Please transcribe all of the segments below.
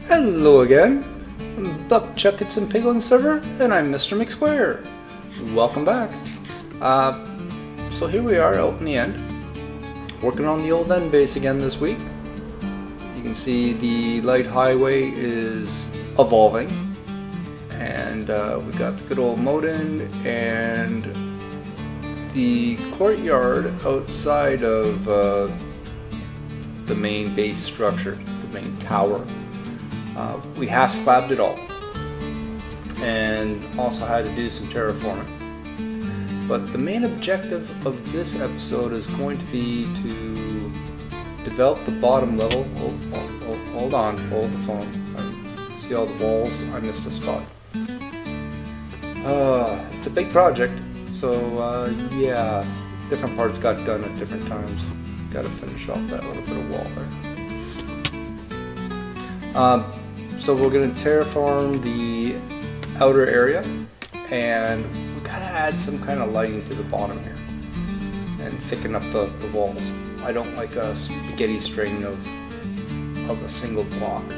Hello again, Buck-Chuckets and Piglins server, and I'm Mr. McSquare. Welcome back. So here we are out in the end, working on the old end base again this week. You can see the light highway is evolving, and we got the good old moat in, and the courtyard outside of the main base structure, the main tower. We half slabbed it all, and also had to do some terraforming. But the main objective of this episode is going to be to develop the bottom level. Hold on, hold the phone. See all the walls? I missed a spot. It's a big project, so yeah, different parts got done at different times. Got to finish off that little bit of wall there. So we're going to terraform the outer area, and we gotta add some kind of lighting to the bottom here and thicken up the walls. I don't like a spaghetti string of a single block.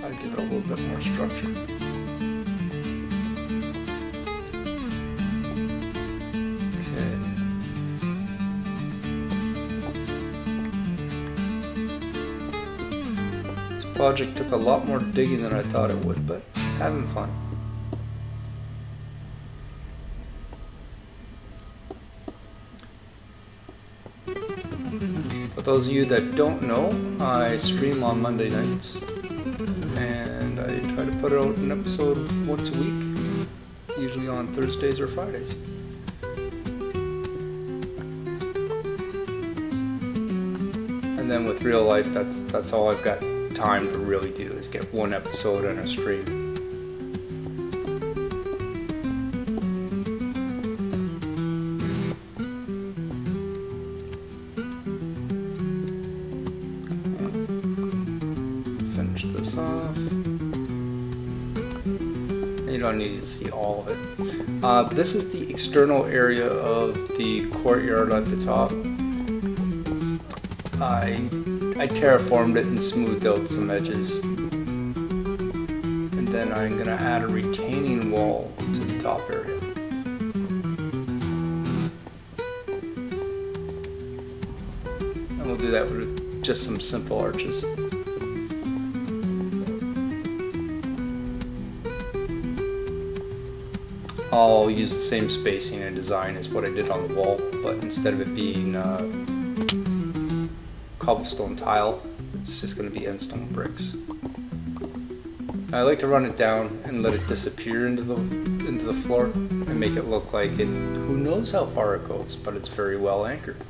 Gotta give it a little bit more structure. Project took a lot more digging than I thought it would, but having fun. For those of you that don't know, I stream on Monday nights, and I try to put out an episode once a week, usually on Thursdays or Fridays. And then with real life, that's all I've got time to really do, is get one episode on a stream. Finish this off. You don't need to see all of it. This is the external area of the courtyard at the top. I terraformed it and smoothed out some edges, and then I'm going to add a retaining wall to the top area. And we'll do that with just some simple arches. I'll use the same spacing and design as what I did on the wall, but instead of it being cobblestone tile, it's just going to be endstone bricks. I like to run it down and let it disappear into the floor and make it look like it, who knows how far it goes, but it's very well anchored.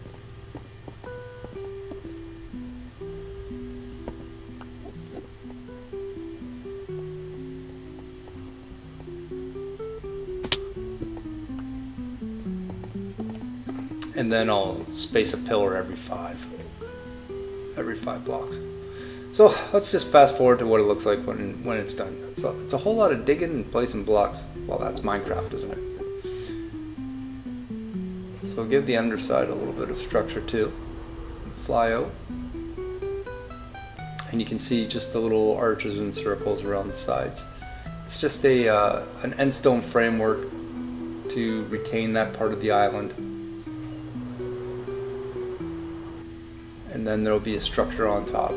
And then I'll space a pillar every five blocks. So let's just fast forward to what it looks like when it's done. It's a whole lot of digging and placing blocks. Well, that's Minecraft, isn't it? So give the underside a little bit of structure too. Fly out. And you can see just the little arches and circles around the sides. It's just an endstone framework to retain that part of the island. And then there'll be a structure on top.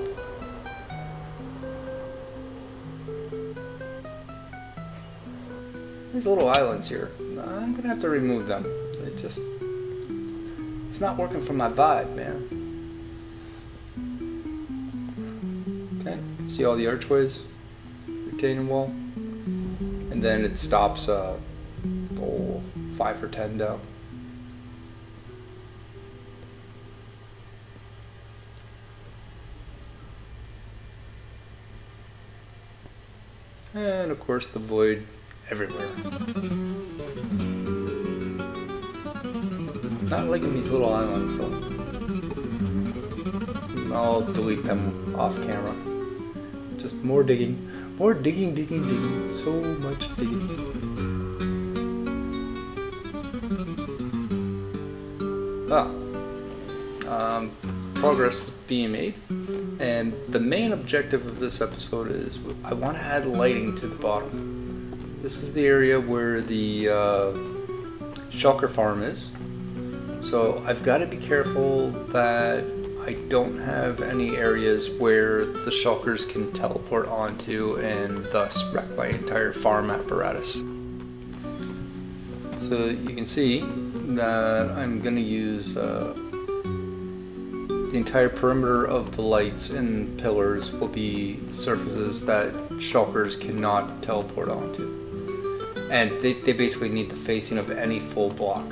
These little islands here, I'm gonna have to remove them. It's not working for my vibe, man. Okay, see all the archways, retaining wall, and then it stops 5 or 10 down. And of course the void everywhere. Not liking these little islands though. I'll delete them off camera. It's just more digging. More digging. So much digging. progress is being made, and the main objective of this episode is I want to add lighting to the bottom. This is the area where the shulker farm is, so I've got to be careful that I don't have any areas where the shulkers can teleport onto and thus wreck my entire farm apparatus. So you can see that I'm going to use the entire perimeter of the lights and pillars will be surfaces that shulkers cannot teleport onto. And they basically need the facing of any full block.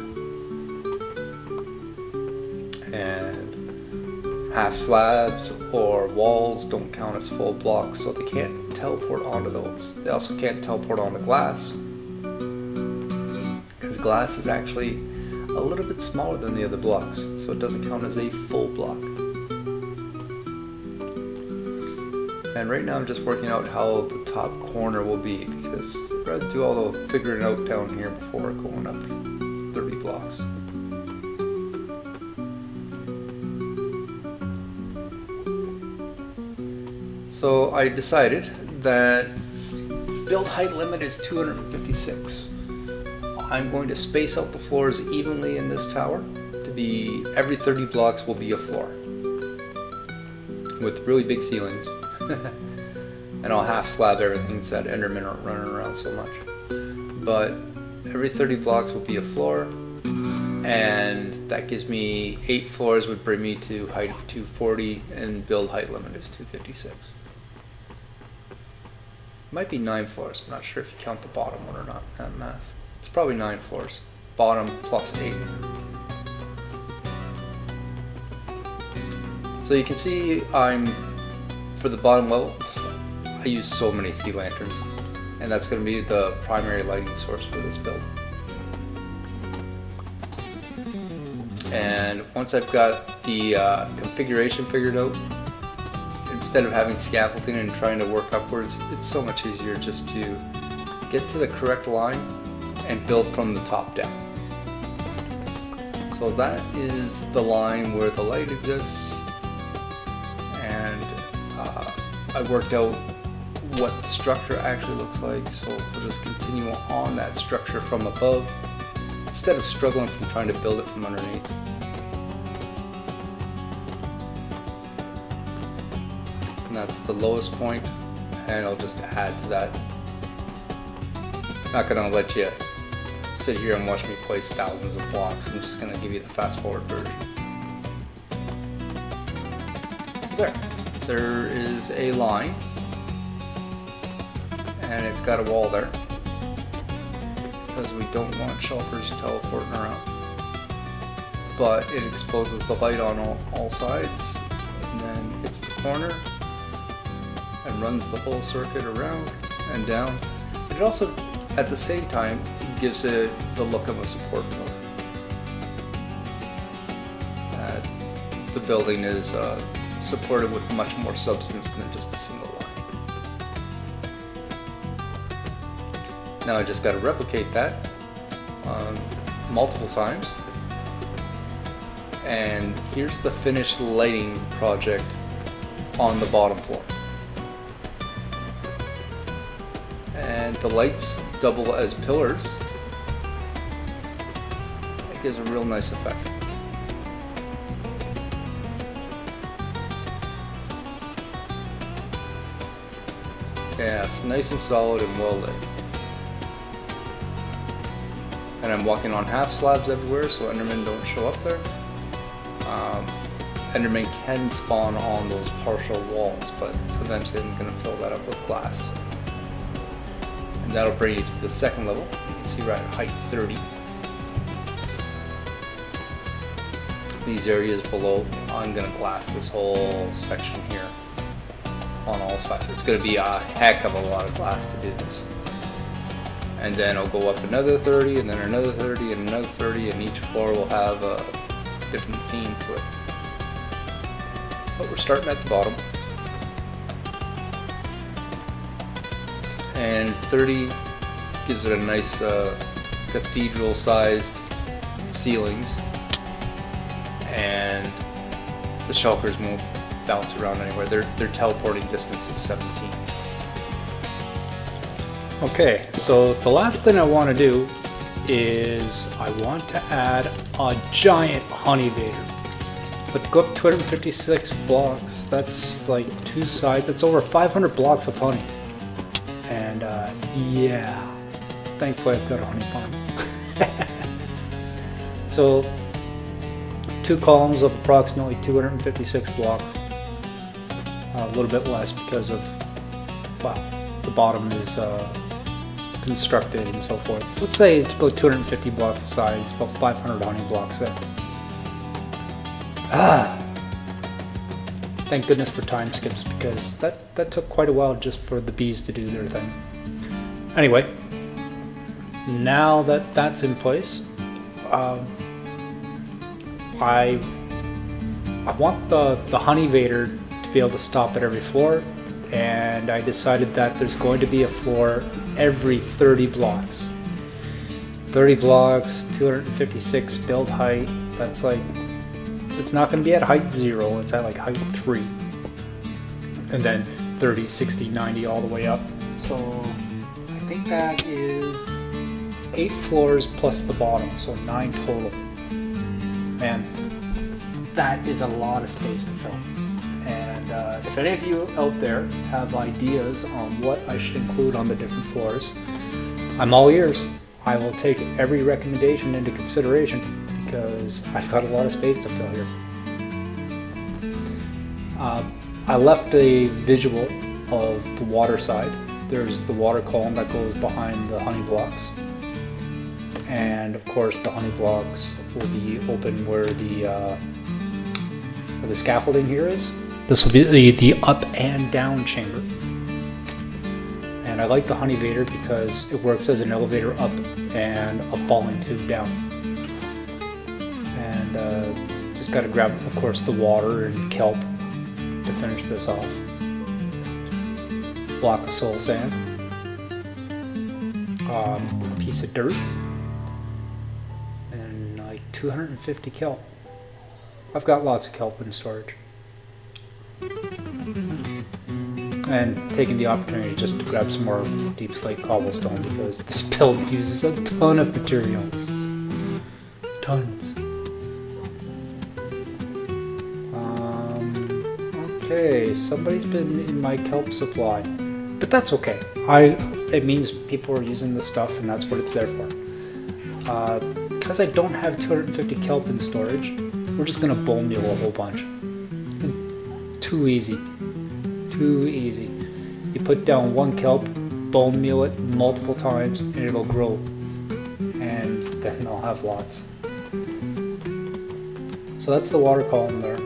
And half slabs or walls don't count as full blocks, so they can't teleport onto those. They also can't teleport onto glass, because glass is actually a little bit smaller than the other blocks, so it doesn't count as a full block. And right now I'm just working out how the top corner will be, because I'd rather do all the figuring out down here before going up 30 blocks. So I decided that build height limit is 256. I'm going to space out the floors evenly in this tower to be every 30 blocks will be a floor with really big ceilings. And I'll half slab everything so that Endermen aren't running around so much. But every 30 blocks will be a floor, and that gives me 8 floors, would bring me to height of 240, and build height limit is 256. Might be 9 floors, I'm not sure if you count the bottom one or not in that math. It's probably 9 floors. Bottom plus 8. So you can see for the bottom level, I use so many sea lanterns, and that's going to be the primary lighting source for this build. And once I've got the configuration figured out, instead of having scaffolding and trying to work upwards, it's so much easier just to get to the correct line and build from the top down. So that is the line where the light exists, and I worked out what the structure actually looks like, so we'll just continue on that structure from above instead of struggling from trying to build it from underneath. And that's the lowest point, and I'll just add to that. Not gonna let you sit here and watch me place thousands of blocks. I'm just gonna give you the fast forward version. So there is a line, and it's got a wall there because we don't want shulkers teleporting around. But it exposes the light on all sides, and then hits the corner and runs the whole circuit around and down. It also, at the same time, gives it the look of a support pillar. The building is supported with much more substance than just a single line. Now I just got to replicate that multiple times. And here's the finished lighting project on the bottom floor. And the lights double as pillars. It gives a real nice effect. Yeah, it's nice and solid and well lit. And I'm walking on half slabs everywhere so Endermen don't show up there. Endermen can spawn on those partial walls, but eventually I'm going to fill that up with glass. And that'll bring you to the second level. You can see we're at height 30. These areas below, I'm going to glass this whole section here on all sides. It's going to be a heck of a lot of glass to do this. And then I'll go up another 30, and then another 30, and another 30, and each floor will have a different theme to it. But we're starting at the bottom. And 30 gives it a nice cathedral-sized ceilings. And the shulkers won't bounce around anywhere. Their teleporting distance is 17. Okay, so the last thing I want to do is I want to add a giant honey vader. But to go up 256 blocks, that's like 2 sides, that's over 500 blocks of honey. And yeah, thankfully I've got a honey farm. So 2 columns of approximately 256 blocks. A little bit less because of, well, the bottom is constructed and so forth. Let's say it's about 250 blocks a side, it's about 500 honey blocks there. Thank goodness for time skips, because that took quite a while just for the bees to do their thing. Anyway, now that that's in place, I want the honey vader to be able to stop at every floor, and I decided that there's going to be a floor every 30 blocks. 30 blocks, 256 build height, that's like, it's not going to be at height 0, it's at like height 3. And then 30, 60, 90 all the way up. So I think that is 8 floors plus the bottom, so 9 total. Man, that is a lot of space to fill. And if any of you out there have ideas on what I should include on the different floors, I'm all ears. I will take every recommendation into consideration, because I've got a lot of space to fill here. I left a visual of the water side. There's the water column that goes behind the honey blocks. And of course the honey blocks will be open where the scaffolding here is. This will be the up and down chamber. And I like the honey vader because it works as an elevator up and a falling tube down. And just got to grab, of course, the water and kelp to finish this off. Block of soul sand, piece of dirt, and like 250 kelp. I've got lots of kelp in storage. And taking the opportunity just to grab some more deep slate cobblestone, because this build uses a ton of materials. Tons. Okay, somebody's been in my kelp supply, but that's okay. It means people are using the stuff, and that's what it's there for. Because I don't have 250 kelp in storage, we're just gonna bone meal a whole bunch. Too easy. Too easy. You put down 1 kelp, bone meal it multiple times, and it'll grow. And then I'll have lots. So that's the water column there,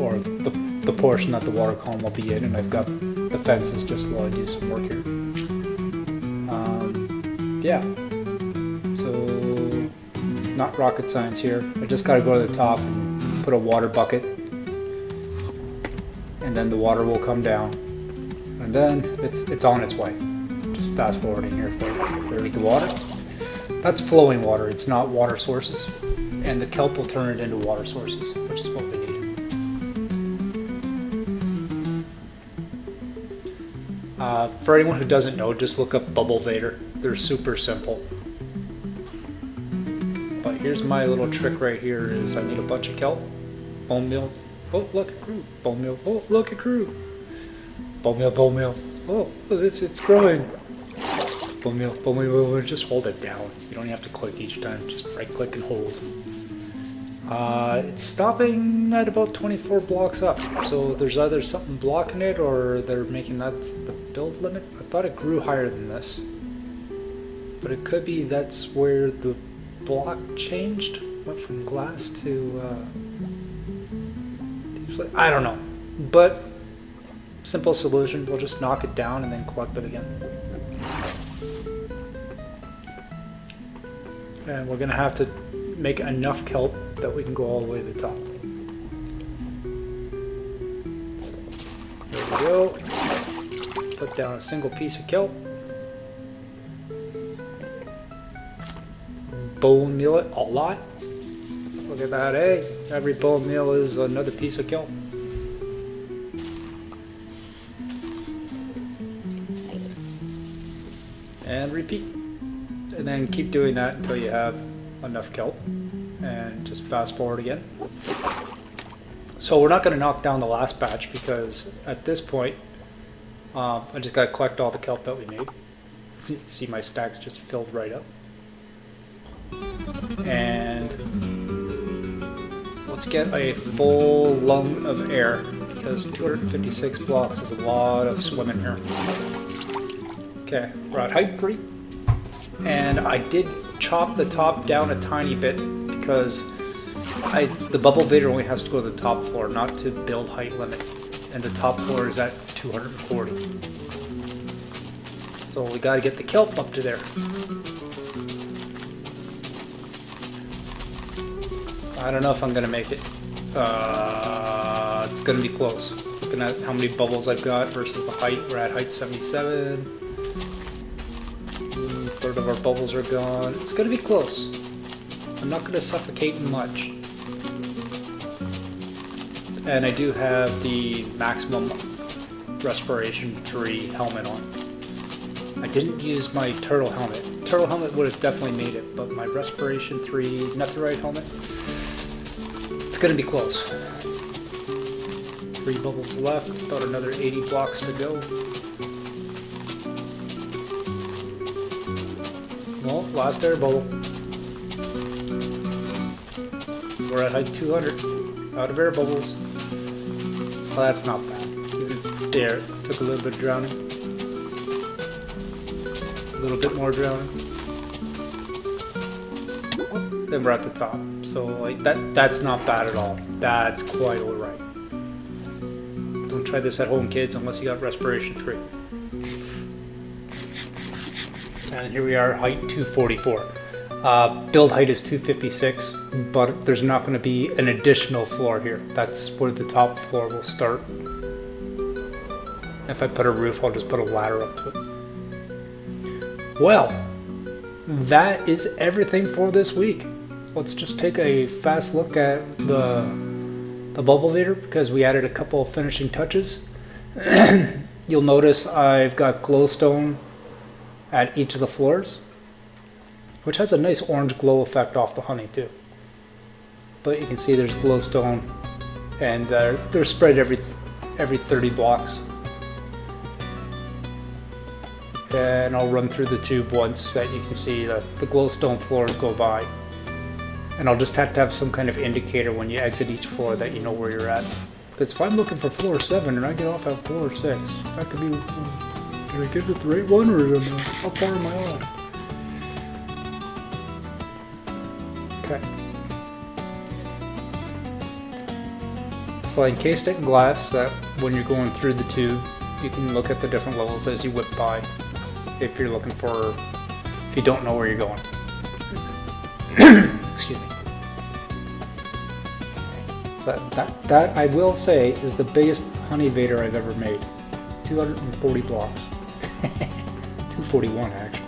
or the portion that the water column will be in, and I've got the fences just while I do some work here. Yeah. So not rocket science here. I just gotta go to the top and put a water bucket, and then the water will come down, and then it's on its way. Just fast forwarding here for you. There's the water. That's flowing water, it's not water sources, and the kelp will turn it into water sources, which is what we need. For anyone who doesn't know, just look up Bubble Vader. They're super simple. But here's my little trick right here is I need a bunch of kelp, bone meal. Oh, look at crew. Bone meal. Oh, look at crew. Bone meal, bone meal. Oh, it's growing. Bone meal, bone meal. Just hold it down. You don't have to click each time. Just right click and hold. It's stopping at about 24 blocks up. So there's either something blocking it, or they're making that's the build limit. I thought it grew higher than this. But it could be that's where the block changed. Went from glass to... I don't know, but simple solution, we'll just knock it down and then collect it again. And we're gonna have to make enough kelp that we can go all the way to the top. So, there we go. Put down a single piece of kelp. Bone meal it a lot. We're Look at that, hey! Every bone meal is another piece of kelp. And repeat. And then keep doing that until you have enough kelp. And just fast forward again. So we're not going to knock down the last batch because at this point, I just got to collect all the kelp that we made. See my stacks just filled right up. And let's get a full lung of air because 256 blocks is a lot of swimming here. Okay, we're at height 3. And I did chop the top down a tiny bit because the bubble vader only has to go to the top floor, not to build height limit. And the top floor is at 240. So we gotta get the kelp up to there. I don't know if I'm gonna make it. It's gonna be close. Looking at how many bubbles I've got versus the height, we're at height 77. A third of our bubbles are gone. It's gonna be close. I'm not gonna suffocate much. And I do have the maximum respiration 3 helmet on. I didn't use my turtle helmet. Turtle helmet would have definitely made it, but my respiration 3 netherite helmet, it's gonna be close. 3 bubbles left, about another 80 blocks to go. Well, last air bubble. We're at height 200, out of air bubbles. Well, that's not bad. Even there, took a little bit of drowning. A little bit more drowning. Then we're at the top. So like that's not bad at all. That's quite alright. Don't try this at home, kids, unless you got respiration 3. And here we are, height 244. Build height is 256, but there's not going to be an additional floor here. That's where the top floor will start. If I put a roof, I'll just put a ladder up to it. Well, that is everything for this week. Let's just take a fast look at the bubble vader because we added a couple of finishing touches. You'll notice I've got glowstone at each of the floors, which has a nice orange glow effect off the honey too. But you can see there's glowstone, and they're spread every 30 blocks. And I'll run through the tube once so that you can see the glowstone floors go by. And I'll just have to have some kind of indicator when you exit each floor that you know where you're at. Because if I'm looking for floor 7 and I get off at floor 6, that could be, did I get it the right one or how far am I off? Okay. So I encased it in glass that when you're going through the tube, you can look at the different levels as you whip by. If you're looking for, if you don't know where you're going. Excuse me. So that I will say is the biggest honey vader I've ever made. 240 blocks. 241 actually.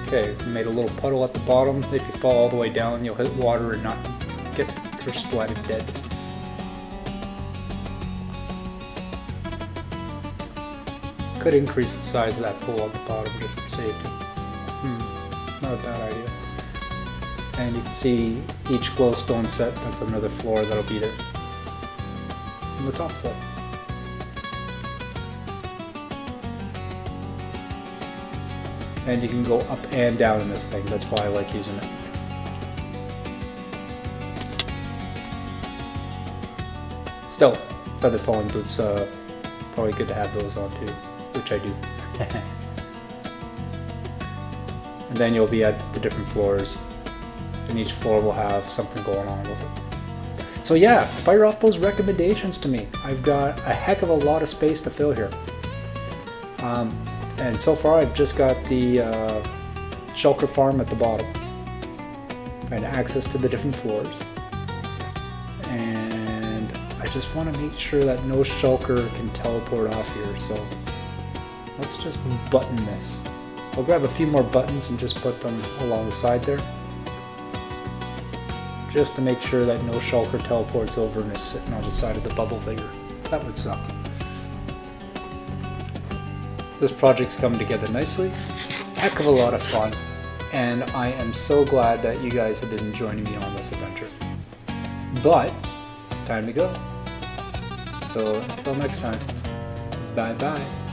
Okay, made a little puddle at the bottom. If you fall all the way down, you'll hit water and not get splatted dead. Could increase the size of that pool at the bottom just for safety. Not a bad idea. And you can see each glowstone set, that's another floor that'll be there. On the top floor. And you can go up and down in this thing, that's why I like using it. Still, feather falling boots, probably good to have those on too, which I do. And then you'll be at the different floors, and each floor will have something going on with it. So yeah, fire off those recommendations to me. I've got a heck of a lot of space to fill here. And so far I've just got the shulker farm at the bottom and access to the different floors. And I just want to make sure that no shulker can teleport off here, so let's just button this. I'll grab a few more buttons and just put them along the side there. Just to make sure that no shulker teleports over and is sitting on the side of the bubble figure. That would suck. This project's coming together nicely. Heck of a lot of fun. And I am so glad that you guys have been joining me on this adventure. But it's time to go. So until next time, bye bye.